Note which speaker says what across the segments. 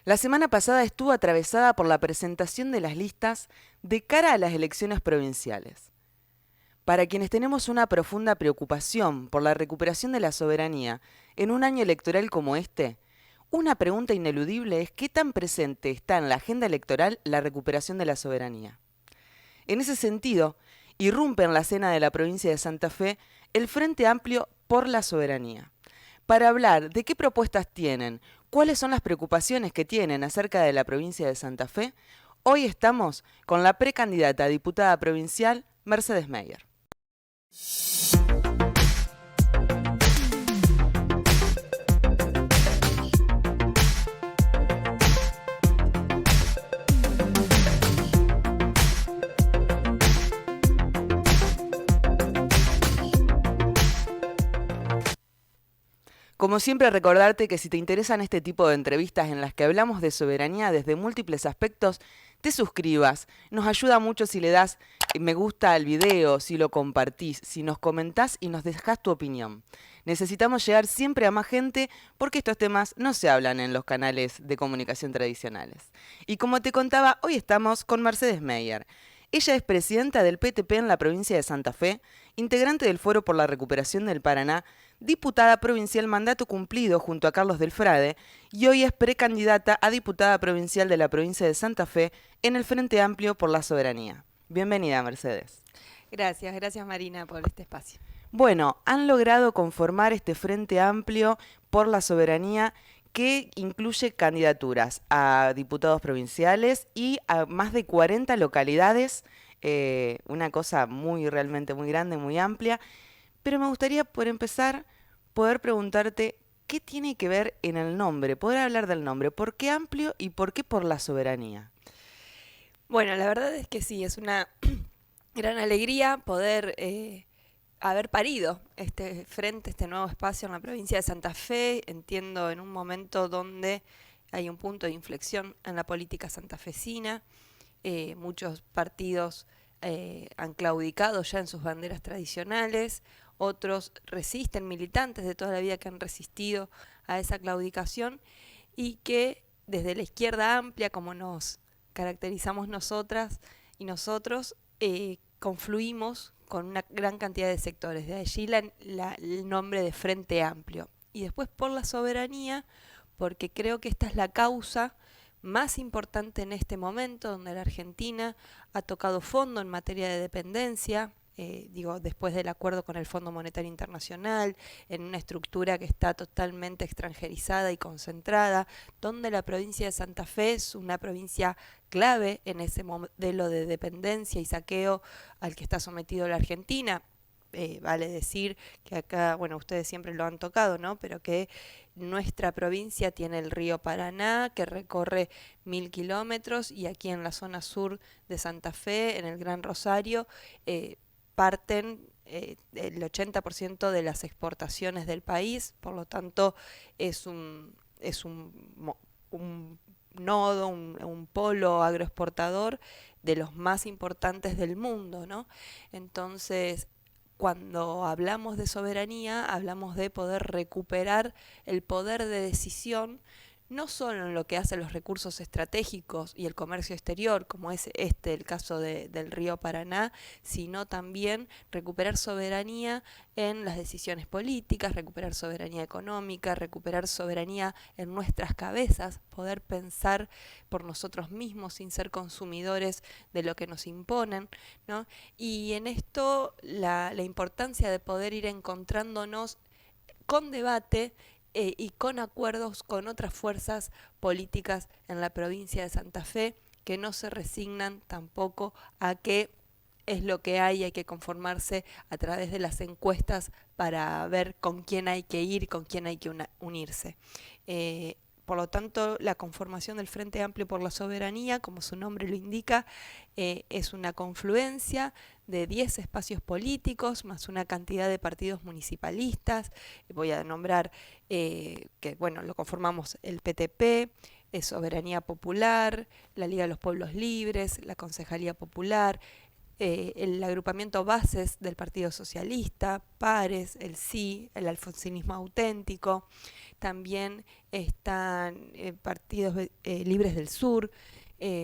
Speaker 1: La semana pasada estuvo atravesada por la presentación de las listas de cara a las elecciones provinciales. Para quienes tenemos una profunda preocupación por la recuperación de la soberanía en un año electoral como este, una pregunta ineludible es qué tan presente está en la agenda electoral la recuperación de la soberanía. En ese sentido, irrumpe en la escena de la provincia de Santa Fe el Frente Amplio por la Soberanía, para hablar de qué propuestas tienen, cuáles son las preocupaciones que tienen acerca de la provincia de Santa Fe. Hoy estamos con la precandidata a diputada provincial, Mercedes Meyer. Como siempre, recordarte que si te interesan este tipo de entrevistas en las que hablamos de soberanía desde múltiples aspectos, te suscribas. Nos ayuda mucho si le das me gusta al video, si lo compartís, si nos comentás y nos dejás tu opinión. Necesitamos llegar siempre a más gente porque estos temas no se hablan en los canales de comunicación tradicionales. Y como te contaba, hoy estamos con Mercedes Meyer. Ella es presidenta del PTP en la provincia de Santa Fe, integrante del Foro por la Recuperación del Paraná, diputada provincial mandato cumplido junto a Carlos del Frade y hoy es precandidata a diputada provincial de la provincia de Santa Fe en el Frente Amplio por la Soberanía. Bienvenida, Mercedes.
Speaker 2: Gracias Marina por este espacio.
Speaker 1: Bueno, han logrado conformar este Frente Amplio por la Soberanía que incluye candidaturas a diputados provinciales y a más de 40 localidades, una cosa realmente muy grande, muy amplia. Pero me gustaría, por empezar, poder preguntarte qué tiene que ver en el nombre, poder hablar del nombre, ¿por qué amplio y por qué por la soberanía?
Speaker 2: Bueno, la verdad es que sí, es una gran alegría poder haber parido este frente, este nuevo espacio en la provincia de Santa Fe. Entiendo en un momento donde hay un punto de inflexión en la política santafesina. Muchos partidos han claudicado ya en sus banderas tradicionales, otros resisten, militantes de toda la vida que han resistido a esa claudicación y que desde la izquierda amplia, como nos caracterizamos nosotras y nosotros, confluimos con una gran cantidad de sectores. De allí el nombre de Frente Amplio. Y después por la soberanía, porque creo que esta es la causa más importante en este momento, donde la Argentina ha tocado fondo en materia de dependencia, después del acuerdo con el Fondo Monetario Internacional, en una estructura que está totalmente extranjerizada y concentrada, donde la provincia de Santa Fe es una provincia clave en ese modelo de dependencia y saqueo al que está sometido la Argentina. Vale decir que acá, bueno, ustedes siempre lo han tocado, ¿no? Pero que nuestra provincia tiene el río Paraná, que recorre 1000 kilómetros, y aquí en la zona sur de Santa Fe, en el Gran Rosario, parten el 80% de las exportaciones del país. Por lo tanto, es un nodo, un polo agroexportador de los más importantes del mundo, ¿no? Entonces, cuando hablamos de soberanía, hablamos de poder recuperar el poder de decisión, no solo en lo que hace los recursos estratégicos y el comercio exterior, como es el caso del río Paraná, sino también recuperar soberanía en las decisiones políticas, recuperar soberanía económica, recuperar soberanía en nuestras cabezas, poder pensar por nosotros mismos sin ser consumidores de lo que nos imponen, ¿no? Y en esto la importancia de poder ir encontrándonos con debate y con acuerdos con otras fuerzas políticas en la provincia de Santa Fe, que no se resignan tampoco a que es lo que hay que conformarse a través de las encuestas para ver con quién hay que ir, con quién hay que unirse. Por lo tanto, la conformación del Frente Amplio por la Soberanía, como su nombre lo indica, es una confluencia de 10 espacios políticos, más una cantidad de partidos municipalistas. Voy a nombrar que, bueno, lo conformamos el PTP, Soberanía Popular, la Liga de los Pueblos Libres, la Concejalía Popular, el agrupamiento Bases del Partido Socialista, Pares, el Sí, el Alfonsinismo Auténtico. También están partidos libres del sur,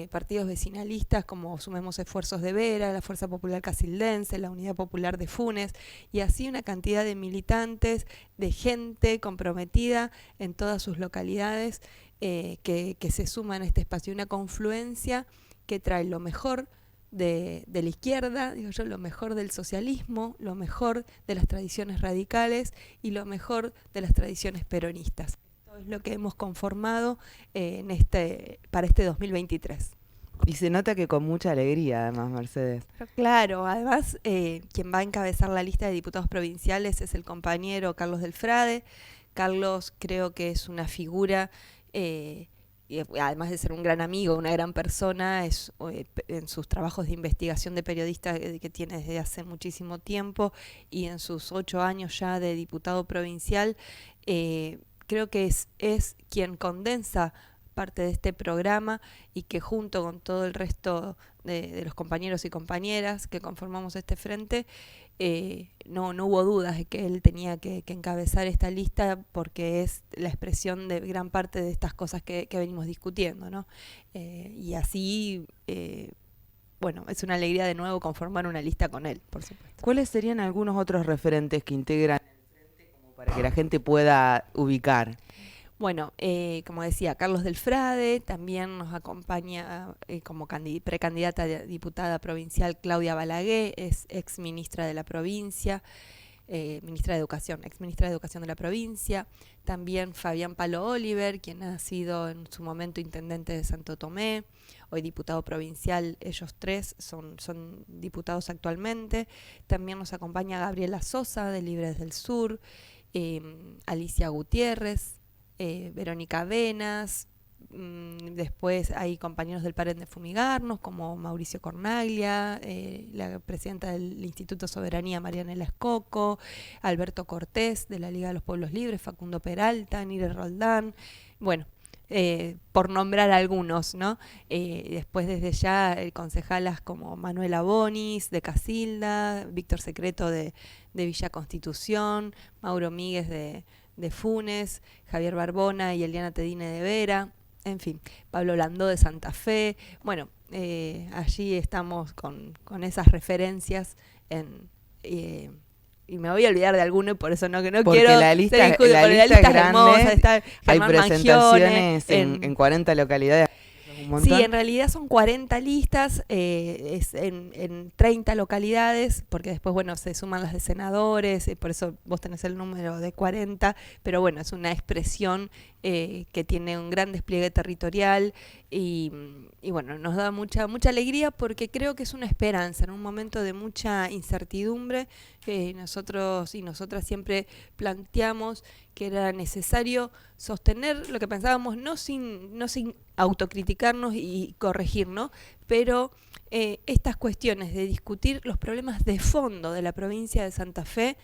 Speaker 2: partidos vecinalistas como Sumemos Esfuerzos de Vera, la Fuerza Popular Casildense, la Unidad Popular de Funes, y así una cantidad de militantes, de gente comprometida en todas sus localidades que se suman a este espacio. Una confluencia que trae lo mejor de la izquierda, digo yo, lo mejor del socialismo, lo mejor de las tradiciones radicales y lo mejor de las tradiciones peronistas. Esto es lo que hemos conformado para este 2023.
Speaker 1: Y se nota que con mucha alegría, además, Mercedes.
Speaker 2: Pero claro, además, quien va a encabezar la lista de diputados provinciales es el compañero Carlos Delfrade. Carlos creo que es una figura... y además de ser un gran amigo, una gran persona, en sus trabajos de investigación de periodista que tiene desde hace muchísimo tiempo y en sus 8 años ya de diputado provincial, creo que es quien condensa parte de este programa y que junto con todo el resto de los compañeros y compañeras que conformamos este frente, no hubo dudas de que él tenía que encabezar esta lista porque es la expresión de gran parte de estas cosas que venimos discutiendo, ¿no? Y así, bueno, es una alegría de nuevo conformar una lista con él, por supuesto.
Speaker 1: ¿Cuáles serían algunos otros referentes que integran el frente como para que la gente pueda ubicar?
Speaker 2: Bueno, como decía, Carlos Delfrade, también nos acompaña como precandidata a diputada provincial Claudia Balaguer, es ex ministra de la provincia, ministra de Educación, ex ministra de Educación de la provincia. También Fabián Palo Oliver, quien ha sido en su momento intendente de Santo Tomé, hoy diputado provincial, ellos tres son diputados actualmente. También nos acompaña Gabriela Sosa, de Libres del Sur, Alicia Gutiérrez, Verónica Venas, después hay compañeros del Paren de Fumigarnos como Mauricio Cornaglia, la presidenta del Instituto Soberanía Marianela Escoco, Alberto Cortés de la Liga de los Pueblos Libres, Facundo Peralta, Nire Roldán, bueno, por nombrar algunos, ¿no? Después desde ya concejalas como Manuela Bonis de Casilda, Víctor Secreto de Villa Constitución, Mauro Míguez de Funes, Javier Barbona y Eliana Tedine de Vera, en fin, Pablo Landó de Santa Fe. Bueno, allí estamos con esas referencias y me voy a olvidar de alguno y por eso no quiero
Speaker 1: la lista,
Speaker 2: ser injusto,
Speaker 1: la lista es grande,
Speaker 2: está
Speaker 1: hay
Speaker 2: Germán
Speaker 1: presentaciones
Speaker 2: Mangione,
Speaker 1: en 40 localidades.
Speaker 2: Sí, en realidad son 40 listas, es en 30 localidades, porque después, bueno, se suman las de senadores, por eso vos tenés el número de 40, pero bueno, es una expresión que tiene un gran despliegue territorial y bueno, nos da mucha alegría porque creo que es una esperanza en un momento de mucha incertidumbre que nosotros y nosotras siempre planteamos que era necesario sostener lo que pensábamos, no sin autocriticarnos y corregir, ¿no? Pero estas cuestiones de discutir los problemas de fondo de la provincia de Santa Fe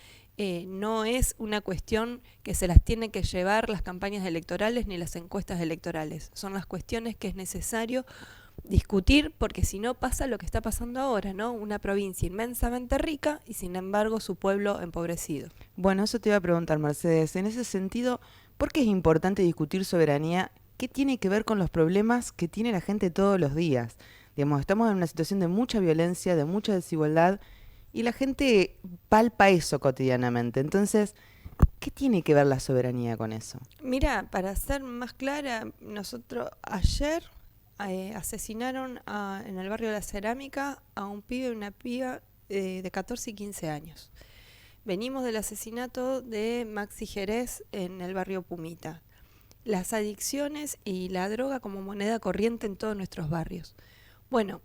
Speaker 2: no es una cuestión que se las tiene que llevar las campañas electorales ni las encuestas electorales. Son las cuestiones que es necesario discutir porque si no pasa lo que está pasando ahora, ¿no? Una provincia inmensamente rica y sin embargo su pueblo empobrecido.
Speaker 1: Bueno, eso te iba a preguntar, Mercedes. En ese sentido, ¿por qué es importante discutir soberanía? ¿Qué tiene que ver con los problemas que tiene la gente todos los días? Digamos, estamos en una situación de mucha violencia, de mucha desigualdad y la gente palpa eso cotidianamente. Entonces, ¿qué tiene que ver la soberanía con eso?
Speaker 2: Mira, para ser más clara, nosotros ayer asesinaron en el barrio de La Cerámica a un pibe y una piba de 14 y 15 años. Venimos del asesinato de Maxi Jerez en el barrio Pumita. Las adicciones y la droga como moneda corriente en todos nuestros barrios. Bueno,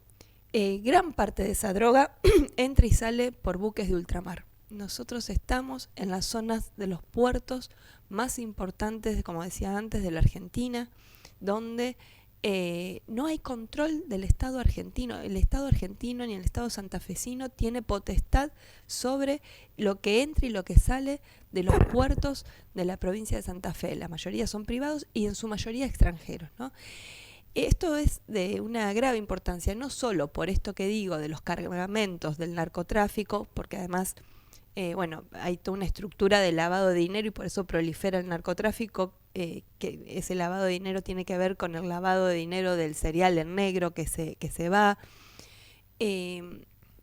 Speaker 2: gran parte de esa droga entra y sale por buques de ultramar. Nosotros estamos en las zonas de los puertos más importantes, como decía antes, de la Argentina, donde no hay control del Estado argentino. El Estado argentino ni el Estado santafesino tiene potestad sobre lo que entra y lo que sale de los puertos de la provincia de Santa Fe. La mayoría son privados y en su mayoría extranjeros, ¿no? Esto es de una grave importancia, no solo por esto que digo de los cargamentos del narcotráfico, porque además hay toda una estructura de lavado de dinero y por eso prolifera el narcotráfico, que ese lavado de dinero tiene que ver con el lavado de dinero del cereal en negro que se va.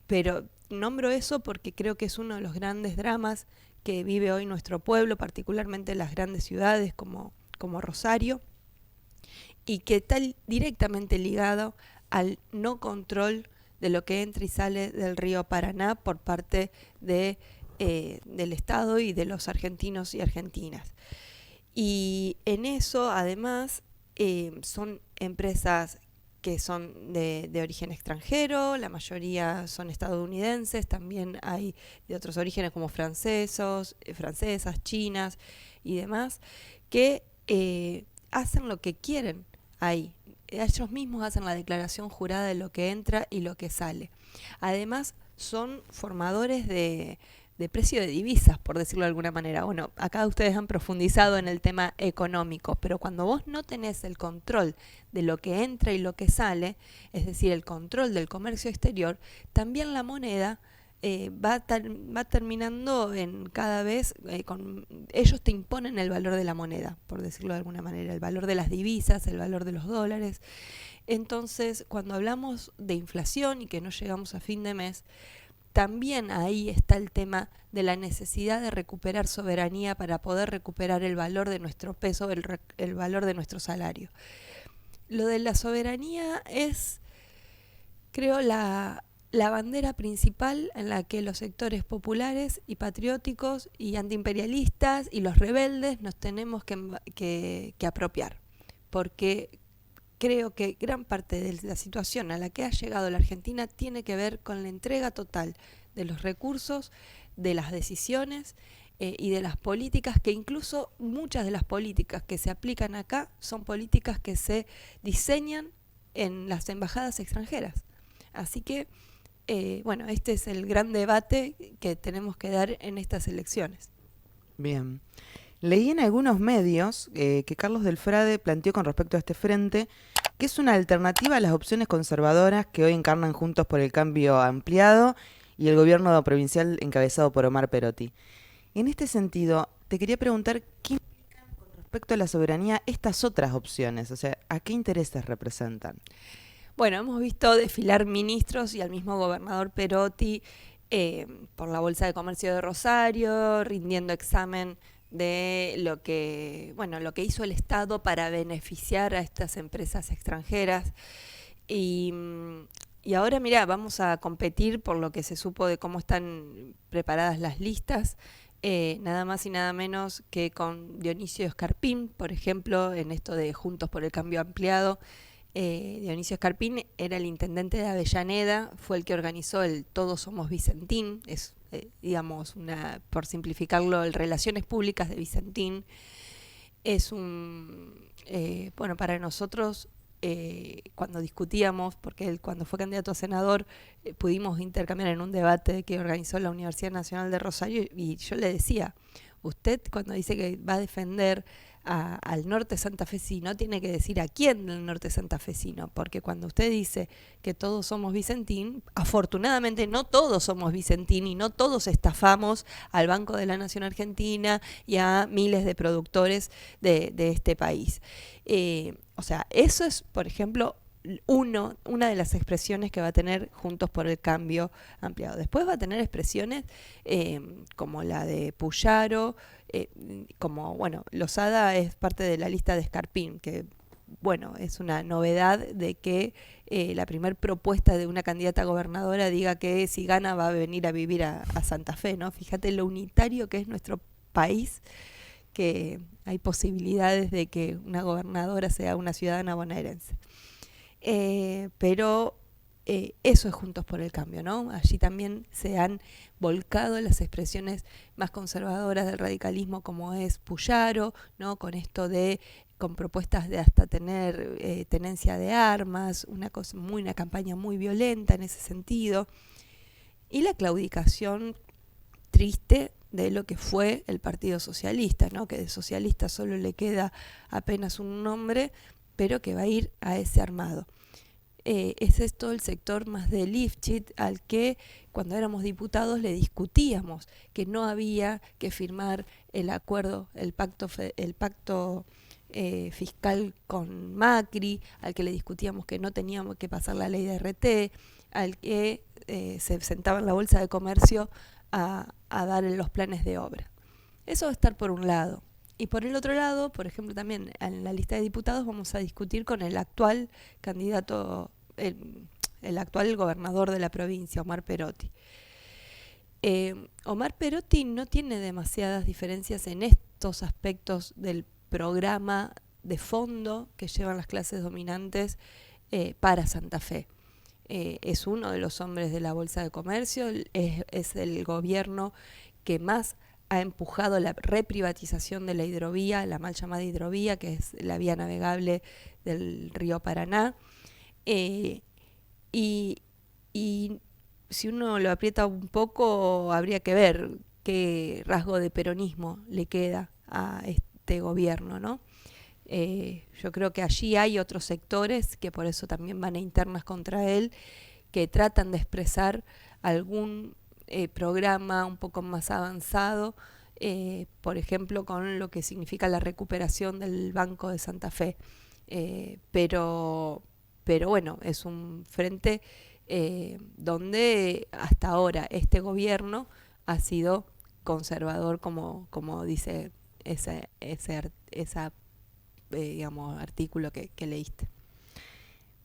Speaker 2: Pero nombro eso porque creo que es uno de los grandes dramas que vive hoy nuestro pueblo, particularmente en las grandes ciudades como Rosario, y que está directamente ligado al no control de lo que entra y sale del río Paraná por parte del Estado y de los argentinos y argentinas. Y en eso, además, son empresas que son de origen extranjero, la mayoría son estadounidenses, también hay de otros orígenes como francesas, chinas y demás, que hacen lo que quieren ahí. Ellos mismos hacen la declaración jurada de lo que entra y lo que sale. Además, son formadores de precio de divisas, por decirlo de alguna manera. Bueno, acá ustedes han profundizado en el tema económico, pero cuando vos no tenés el control de lo que entra y lo que sale, es decir, el control del comercio exterior, también la moneda va terminando en cada vez, ellos te imponen el valor de la moneda, por decirlo de alguna manera, el valor de las divisas, el valor de los dólares. Entonces, cuando hablamos de inflación y que no llegamos a fin de mes, también ahí está el tema de la necesidad de recuperar soberanía para poder recuperar el valor de nuestro peso, el valor de nuestro salario. Lo de la soberanía es, creo, la bandera principal en la que los sectores populares y patrióticos y antiimperialistas y los rebeldes nos tenemos que apropiar, porque creo que gran parte de la situación a la que ha llegado la Argentina tiene que ver con la entrega total de los recursos, de las decisiones y de las políticas, que incluso muchas de las políticas que se aplican acá son políticas que se diseñan en las embajadas extranjeras. Así que, este es el gran debate que tenemos que dar en estas elecciones.
Speaker 1: Bien. Leí en algunos medios que Carlos del Frade planteó con respecto a este frente que es una alternativa a las opciones conservadoras que hoy encarnan Juntos por el Cambio Ampliado y el gobierno provincial encabezado por Omar Perotti. En este sentido, te quería preguntar qué implican con respecto a la soberanía estas otras opciones, o sea, ¿a qué intereses representan?
Speaker 2: Bueno, hemos visto desfilar ministros y al mismo gobernador Perotti por la Bolsa de Comercio de Rosario, rindiendo examen de lo que hizo el Estado para beneficiar a estas empresas extranjeras. Y ahora, mirá, vamos a competir por lo que se supo de cómo están preparadas las listas, nada más y nada menos que con Dionisio Escarpín, por ejemplo, en esto de Juntos por el Cambio Ampliado. Dionisio Escarpín era el intendente de Avellaneda, fue el que organizó el Todos Somos Vicentín, es digamos, por simplificarlo, el Relaciones Públicas de Vicentín. Es para nosotros, cuando discutíamos, porque él cuando fue candidato a senador, pudimos intercambiar en un debate que organizó la Universidad Nacional de Rosario, y yo le decía, usted cuando dice que va a defender al norte santafesino, tiene que decir a quién del norte santafesino, porque cuando usted dice que todos somos Vicentín, afortunadamente no todos somos Vicentín y no todos estafamos al Banco de la Nación Argentina y a miles de productores de este país. Eso es, por ejemplo, una de las expresiones que va a tener Juntos por el Cambio Ampliado. Después va a tener expresiones como la de Puyaro, Losada es parte de la lista de Escarpín, que es una novedad de que la primer propuesta de una candidata a gobernadora diga que si gana va a venir a vivir a Santa Fe, ¿no? Fíjate lo unitario que es nuestro país, que hay posibilidades de que una gobernadora sea una ciudadana bonaerense. Pero eso es Juntos por el Cambio, ¿no? Allí también se han volcado las expresiones más conservadoras del radicalismo, como es Puyaro, ¿no? Con propuestas de hasta tener tenencia de armas, una campaña muy violenta en ese sentido, y la claudicación triste de lo que fue el Partido Socialista, ¿no? Que de socialista solo le queda apenas un nombre, pero que va a ir a ese armado. Ese es todo el sector más de Lifchit, al que cuando éramos diputados le discutíamos que no había que firmar el acuerdo, el pacto fiscal con Macri, al que le discutíamos que no teníamos que pasar la ley de RT, al que se sentaba en la Bolsa de Comercio a dar los planes de obra. Eso va a estar por un lado. Y por el otro lado, por ejemplo, también en la lista de diputados vamos a discutir con el actual candidato, el actual gobernador de la provincia, Omar Perotti. Omar Perotti no tiene demasiadas diferencias en estos aspectos del programa de fondo que llevan las clases dominantes para Santa Fe. Es uno de los hombres de la Bolsa de Comercio, es el gobierno que más ha empujado la reprivatización de la hidrovía, la mal llamada hidrovía, que es la vía navegable del río Paraná. Y si uno lo aprieta un poco, habría que ver qué rasgo de peronismo le queda a este gobierno, ¿no? Yo creo que allí hay otros sectores que por eso también van a internas contra él, que tratan de expresar algún programa un poco más avanzado, por ejemplo, con lo que significa la recuperación del Banco de Santa Fe. Pero bueno, es un frente donde hasta ahora este gobierno ha sido conservador, como dice ese digamos, artículo que leíste.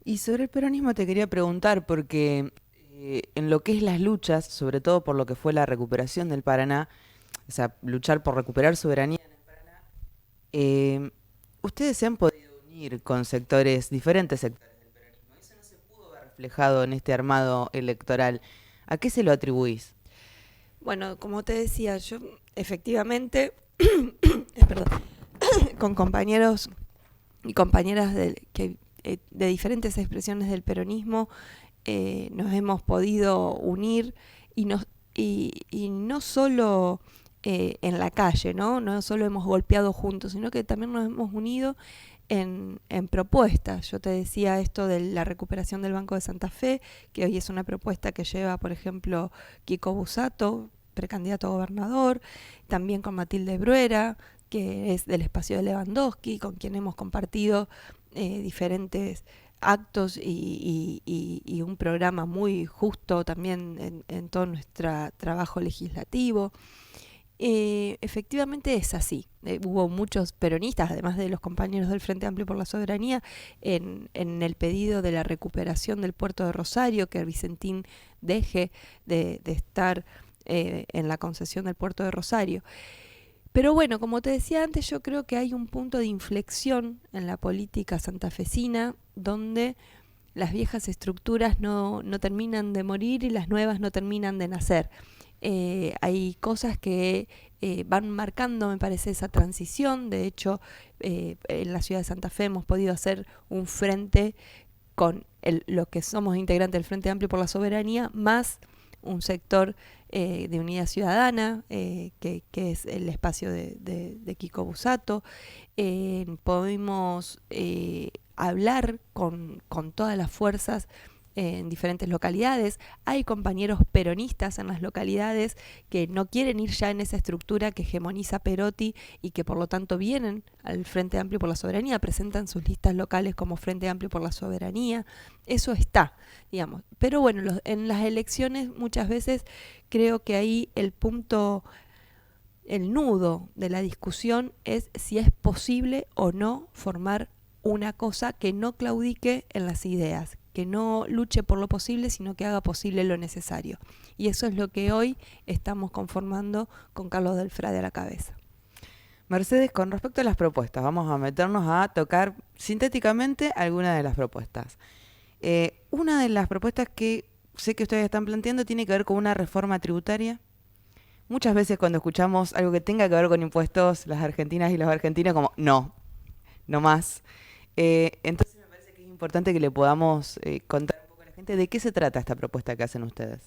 Speaker 1: Y sobre el peronismo te quería preguntar, porque en lo que es las luchas, sobre todo por lo que fue la recuperación del Paraná, o sea, luchar por recuperar soberanía en el Paraná, ustedes se han podido unir con diferentes sectores del peronismo. Eso no se pudo ver reflejado en este armado electoral. ¿A qué se lo atribuís?
Speaker 2: Bueno, como te decía, yo efectivamente, perdón, con compañeros y compañeras de diferentes expresiones del peronismo, nos hemos podido unir y no solo en la calle, no solo hemos golpeado juntos, sino que también nos hemos unido en propuestas. Yo te decía esto de la recuperación del Banco de Santa Fe, que hoy es una propuesta que lleva, por ejemplo, Kiko Bussato, precandidato a gobernador, también con Matilde Bruera, que es del espacio de Lewandowski, con quien hemos compartido diferentes actos y un programa muy justo también en todo nuestro trabajo legislativo. Efectivamente es así. Hubo muchos peronistas, además de los compañeros del Frente Amplio por la Soberanía, en el pedido de la recuperación del puerto de Rosario, que Vicentín deje de estar en la concesión del puerto de Rosario. Pero bueno, como te decía antes, yo creo que hay un punto de inflexión en la política santafesina donde las viejas estructuras no terminan de morir y las nuevas no terminan de nacer. Hay cosas que van marcando, me parece, esa transición. De hecho, en la ciudad de Santa Fe hemos podido hacer un frente con los que somos integrantes del Frente Amplio por la Soberanía, más un sector de Unidad Ciudadana, que es el espacio de Kiko Bussato. Podemos hablar con todas las fuerzas en diferentes localidades. Hay compañeros peronistas en las localidades que no quieren ir ya en esa estructura que hegemoniza Perotti y que por lo tanto vienen al Frente Amplio por la Soberanía, presentan sus listas locales como Frente Amplio por la Soberanía. Eso está, digamos. Pero bueno, en las elecciones muchas veces creo que ahí el nudo de la discusión es si es posible o no formar una cosa que no claudique en las ideas, que no luche por lo posible, sino que haga posible lo necesario. Y eso es lo que hoy estamos conformando con Carlos Delfrade a la cabeza.
Speaker 1: Mercedes, con respecto a las propuestas, vamos a meternos a tocar sintéticamente algunas de las propuestas. Una de las propuestas que sé que ustedes están planteando tiene que ver con una reforma tributaria. Muchas veces cuando escuchamos algo que tenga que ver con impuestos, las argentinas y los argentinos como, no más. Entonces me parece que es importante que le podamos contar un poco a la gente de qué se trata esta propuesta que hacen ustedes.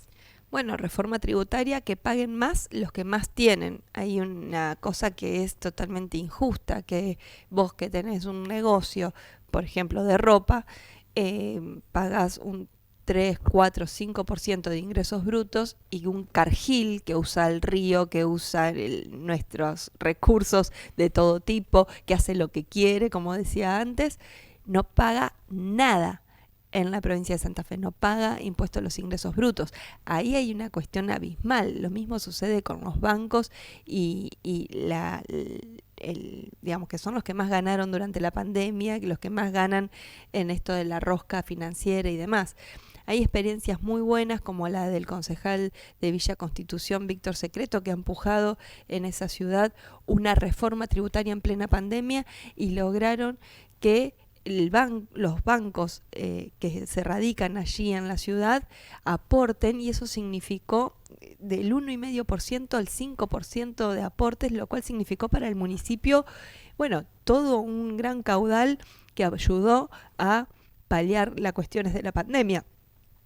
Speaker 2: bueno, reforma tributaria, que paguen más los que más tienen. Hay una cosa que es totalmente injusta, que vos que tenés un negocio, por ejemplo, de ropa, pagás un 3, 4, 5% de ingresos brutos y un Cargill que usa el río, que usa nuestros recursos de todo tipo, que hace lo que quiere, como decía antes, no paga nada en la provincia de Santa Fe, no paga impuesto a los ingresos brutos. Ahí hay una cuestión abismal. Lo mismo sucede con los bancos y digamos que son los que más ganaron durante la pandemia, los que más ganan en esto de la rosca financiera y demás. Hay experiencias muy buenas como la del concejal de Villa Constitución, Víctor Secreto, que ha empujado en esa ciudad una reforma tributaria en plena pandemia y lograron que los bancos que se radican allí en la ciudad aporten, y eso significó del 1,5% al 5% de aportes, lo cual significó para el municipio, bueno, todo un gran caudal que ayudó a paliar las cuestiones de la pandemia.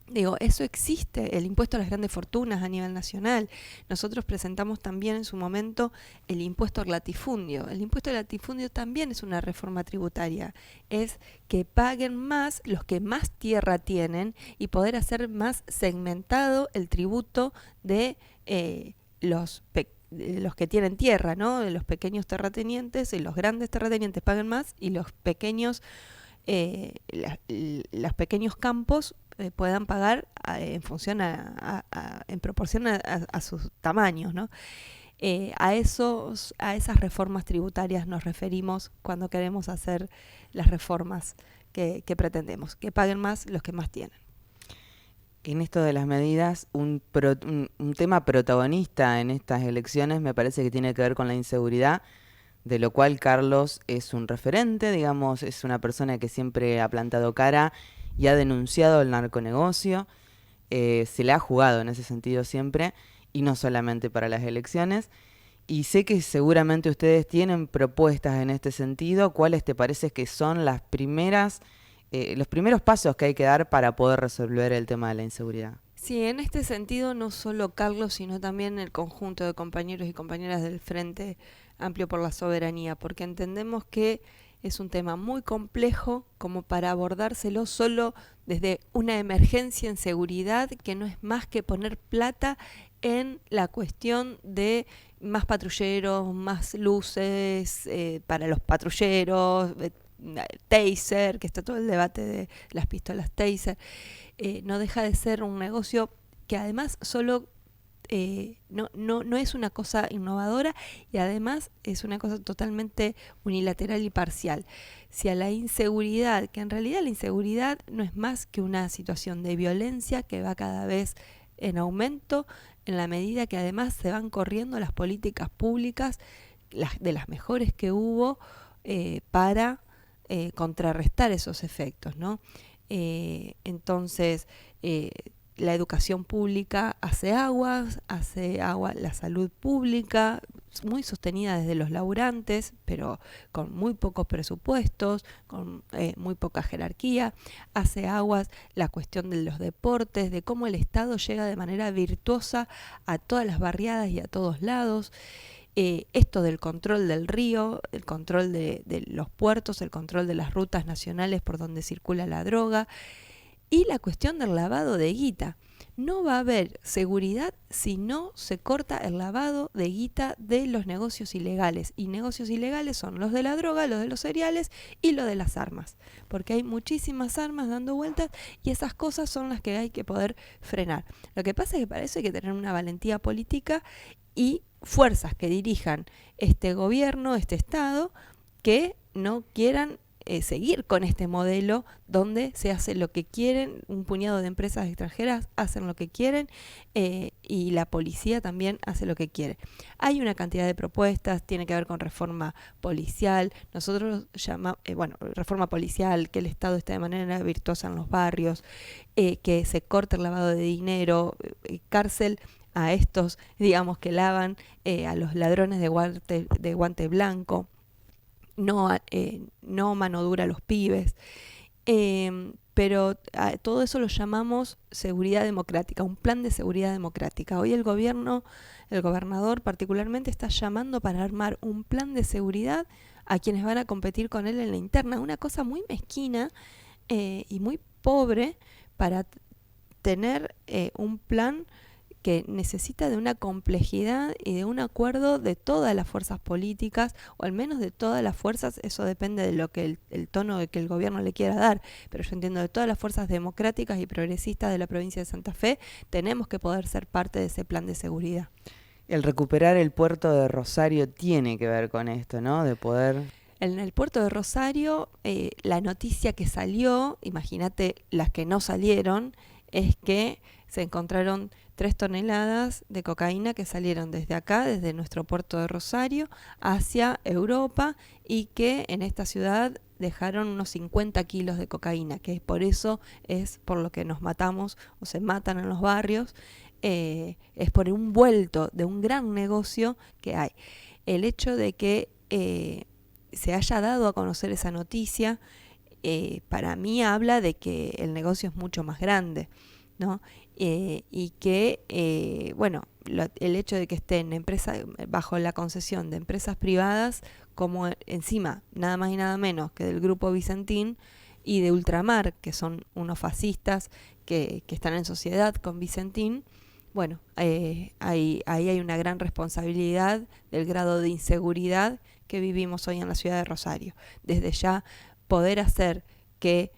Speaker 2: Digo, eso existe, el impuesto a las grandes fortunas a nivel nacional. Nosotros presentamos también en su momento el impuesto al latifundio. El impuesto al latifundio también es una reforma tributaria. Es que paguen más los que más tierra tienen y poder hacer más segmentado el tributo de los que tienen tierra, ¿no? De los pequeños terratenientes, y los grandes terratenientes paguen más y los pequeños los pequeños campos puedan pagar en función en proporción a sus tamaños, ¿no? A esas reformas tributarias nos referimos cuando queremos hacer las reformas que pretendemos, que paguen más los que más tienen.
Speaker 1: En esto de las medidas, un tema protagonista en estas elecciones me parece que tiene que ver con la inseguridad, de lo cual Carlos es un referente, digamos, es una persona que siempre ha plantado cara y ha denunciado el narconegocio, se le ha jugado en ese sentido siempre, y no solamente para las elecciones, y sé que seguramente ustedes tienen propuestas en este sentido. ¿Cuáles te parece que son los primeros pasos que hay que dar para poder resolver el tema de la inseguridad?
Speaker 2: Sí, en este sentido no solo Carlos, sino también el conjunto de compañeros y compañeras del Frente Amplio por la Soberanía, porque entendemos que es un tema muy complejo como para abordárselo solo desde una emergencia en seguridad, que no es más que poner plata en la cuestión de más patrulleros, más luces para los patrulleros, taser, que está todo el debate de las pistolas taser. No deja de ser un negocio que además solo no es una cosa innovadora, y además es una cosa totalmente unilateral y parcial. Si a la inseguridad, que en realidad la inseguridad no es más que una situación de violencia que va cada vez en aumento, en la medida que además se van corriendo las políticas públicas, de las mejores que hubo, para contrarrestar esos efectos, ¿no? Entonces, la educación pública hace agua la salud pública, muy sostenida desde los laburantes, pero con muy pocos presupuestos, con muy poca jerarquía. Hace aguas la cuestión de los deportes, de cómo el Estado llega de manera virtuosa a todas las barriadas y a todos lados. Esto del control del río, el control de los puertos, el control de las rutas nacionales por donde circula la droga, y la cuestión del lavado de guita. No va a haber seguridad si no se corta el lavado de guita de los negocios ilegales. Y negocios ilegales son los de la droga, los de los cereales y los de las armas. Porque hay muchísimas armas dando vueltas y esas cosas son las que hay que poder frenar. Lo que pasa es que para eso hay que tener una valentía política y fuerzas que dirijan este gobierno, este Estado, que no quieran seguir con este modelo donde se hace lo que quieren, un puñado de empresas extranjeras hacen lo que quieren, y la policía también hace lo que quiere. Hay una cantidad de propuestas, tiene que ver con reforma policial. Nosotros llamamos, reforma policial, que el Estado esté de manera virtuosa en los barrios, que se corte el lavado de dinero, cárcel a estos, digamos, que lavan a los ladrones de guante blanco. No mano dura a los pibes. pero todo eso lo llamamos seguridad democrática, un plan de seguridad democrática. Hoy el gobernador particularmente está llamando para armar un plan de seguridad a quienes van a competir con él en la interna, una cosa muy mezquina y muy pobre para tener un plan que necesita de una complejidad y de un acuerdo de todas las fuerzas políticas, o al menos de todas las fuerzas. Eso depende de lo que el tono que el gobierno le quiera dar, pero yo entiendo de todas las fuerzas democráticas y progresistas de la provincia de Santa Fe, tenemos que poder ser parte de ese plan de seguridad.
Speaker 1: El recuperar el puerto de Rosario tiene que ver con esto, ¿no? De poder...
Speaker 2: En el puerto de Rosario, la noticia que salió, imagínate las que no salieron, es que se encontraron 3 toneladas de cocaína que salieron desde acá, desde nuestro puerto de Rosario, hacia Europa, y que en esta ciudad dejaron unos 50 kilos de cocaína, que por eso es por lo que nos matamos o se matan en los barrios, es por un vuelto de un gran negocio que hay. El hecho de que se haya dado a conocer esa noticia, para mí habla de que el negocio es mucho más grande, ¿no? Y que, bueno, el hecho de que estén bajo la concesión de empresas privadas, como encima, nada más y nada menos que del Grupo Vicentín y de Ultramar, que son unos fascistas que están en sociedad con Vicentín, bueno, ahí hay una gran responsabilidad del grado de inseguridad que vivimos hoy en la ciudad de Rosario. Desde ya poder hacer que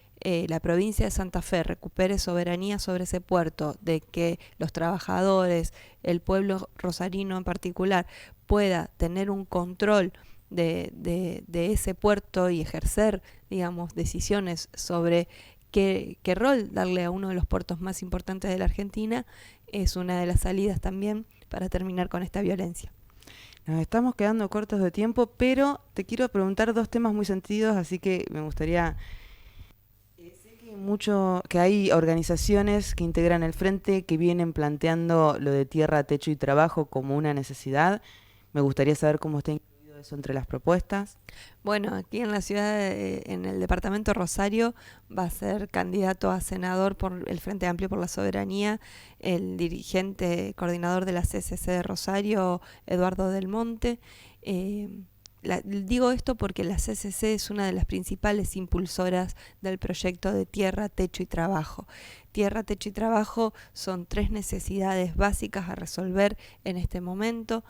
Speaker 2: la provincia de Santa Fe recupere soberanía sobre ese puerto, de que los trabajadores, el pueblo rosarino en particular, pueda tener un control de ese puerto y ejercer, digamos, decisiones sobre qué rol darle a uno de los puertos más importantes de la Argentina, es una de las salidas también para terminar con esta violencia.
Speaker 1: Nos estamos quedando cortos de tiempo, pero te quiero preguntar 2 temas muy sentidos, así que me gustaría... Sé que hay organizaciones que integran el Frente que vienen planteando lo de tierra, techo y trabajo como una necesidad. Me gustaría saber cómo está incluido eso entre las propuestas.
Speaker 2: Bueno, aquí en la ciudad, en el departamento Rosario, va a ser candidato a senador por el Frente Amplio por la Soberanía, el dirigente coordinador de la CCC de Rosario, Eduardo Del Monte. Digo esto porque la CCC es una de las principales impulsoras del proyecto de tierra, techo y trabajo. Tierra, techo y trabajo son 3 necesidades básicas a resolver en este momento.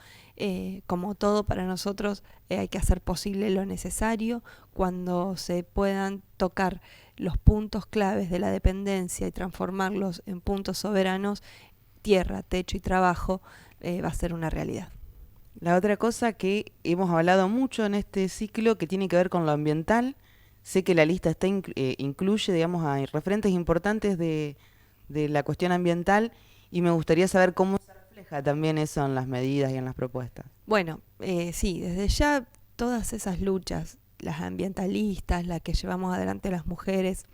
Speaker 2: Como todo para nosotros, hay que hacer posible lo necesario. Cuando se puedan tocar los puntos claves de la dependencia y transformarlos en puntos soberanos, tierra, techo y trabajo va a ser una realidad.
Speaker 1: La otra cosa que hemos hablado mucho en este ciclo que tiene que ver con lo ambiental, sé que la lista incluye, digamos, a referentes importantes de la cuestión ambiental, y me gustaría saber cómo se refleja también eso en las medidas y en las propuestas.
Speaker 2: Bueno, sí, desde ya todas esas luchas, las ambientalistas, las que llevamos adelante las mujeres,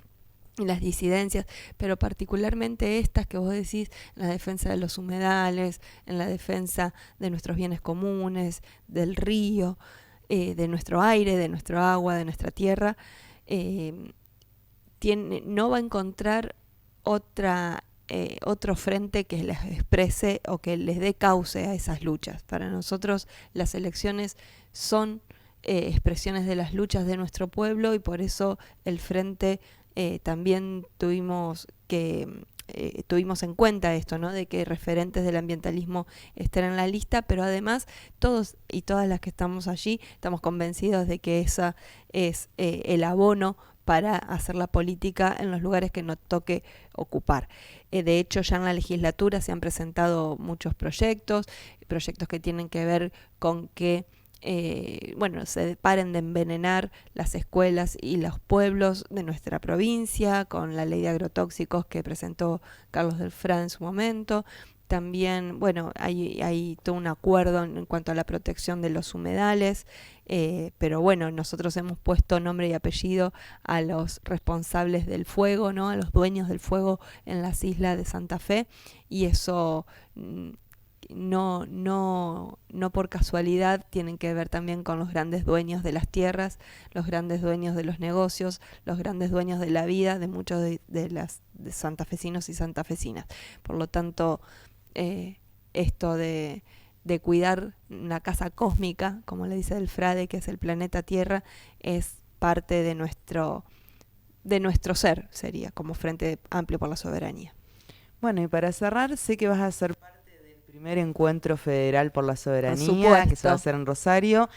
Speaker 2: y las disidencias, pero particularmente estas que vos decís, en la defensa de los humedales, en la defensa de nuestros bienes comunes, del río, de nuestro aire, de nuestro agua, de nuestra tierra, no va a encontrar otro frente que les exprese o que les dé cauce a esas luchas. Para nosotros las elecciones son expresiones de las luchas de nuestro pueblo, y por eso el Frente también tuvimos en cuenta esto, ¿no? De que referentes del ambientalismo estén en la lista, pero además todos y todas las que estamos allí estamos convencidos de que esa es el abono para hacer la política en los lugares que nos toque ocupar. De hecho, ya en la legislatura se han presentado muchos proyectos que tienen que ver con que se paren de envenenar las escuelas y los pueblos de nuestra provincia, con la ley de agrotóxicos que presentó Carlos Delfrá en su momento. También, hay todo un acuerdo en cuanto a la protección de los humedales, pero bueno, nosotros hemos puesto nombre y apellido a los responsables del fuego, ¿no? A los dueños del fuego en las islas de Santa Fe, y eso no por casualidad tienen que ver también con los grandes dueños de las tierras, los grandes dueños de los negocios, los grandes dueños de la vida de muchos de santafesinos y santafesinas. Por lo tanto, esto de cuidar una casa cósmica, como le dice el Frade, que es el planeta Tierra, es parte de nuestro ser, sería, como Frente Amplio por la Soberanía.
Speaker 1: Bueno, y para cerrar, sé que vas a ser parte del primer encuentro federal por la soberanía,
Speaker 2: supuesto.
Speaker 1: que se va a hacer en Rosario.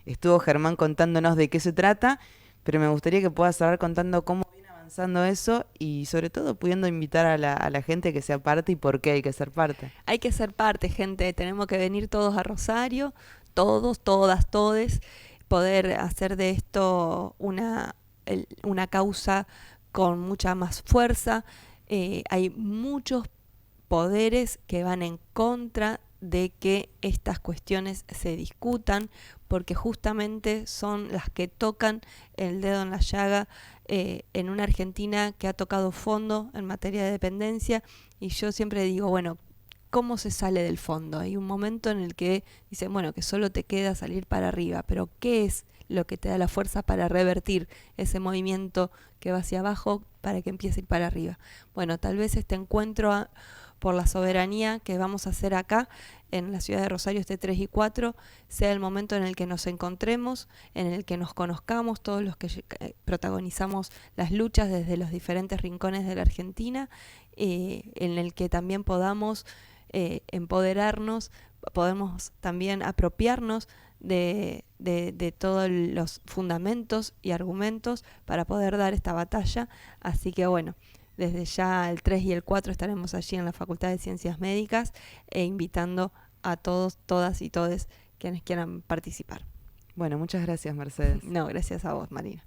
Speaker 1: Estuvo Germán contándonos de qué se trata, pero me gustaría que puedas cerrar contando cómo viene avanzando eso y sobre todo pudiendo invitar a la gente que sea parte y por qué hay que ser parte.
Speaker 2: Hay que ser parte, gente. Tenemos que venir todos a Rosario, todos, todas, todes, poder hacer de esto una causa con mucha más fuerza. Hay muchos poderes que van en contra de que estas cuestiones se discutan, porque justamente son las que tocan el dedo en la llaga en una Argentina que ha tocado fondo en materia de dependencia. Y yo siempre digo, bueno, ¿cómo se sale del fondo? Hay un momento en el que dicen, bueno, que solo te queda salir para arriba, pero ¿qué es lo que te da la fuerza para revertir ese movimiento que va hacia abajo para que empiece a ir para arriba? Bueno, tal vez este encuentro por la soberanía que vamos a hacer acá en la ciudad de Rosario este 3 y 4 sea el momento en el que nos encontremos, en el que nos conozcamos todos los que protagonizamos las luchas desde los diferentes rincones de la Argentina, en el que también podamos empoderarnos, podemos también apropiarnos de todos los fundamentos y argumentos para poder dar esta batalla. Así que bueno, desde ya el 3 y el 4 estaremos allí en la Facultad de Ciencias Médicas invitando a todos, todas y todes quienes quieran participar.
Speaker 1: Bueno, muchas gracias, Mercedes.
Speaker 2: No, gracias a vos, Marina.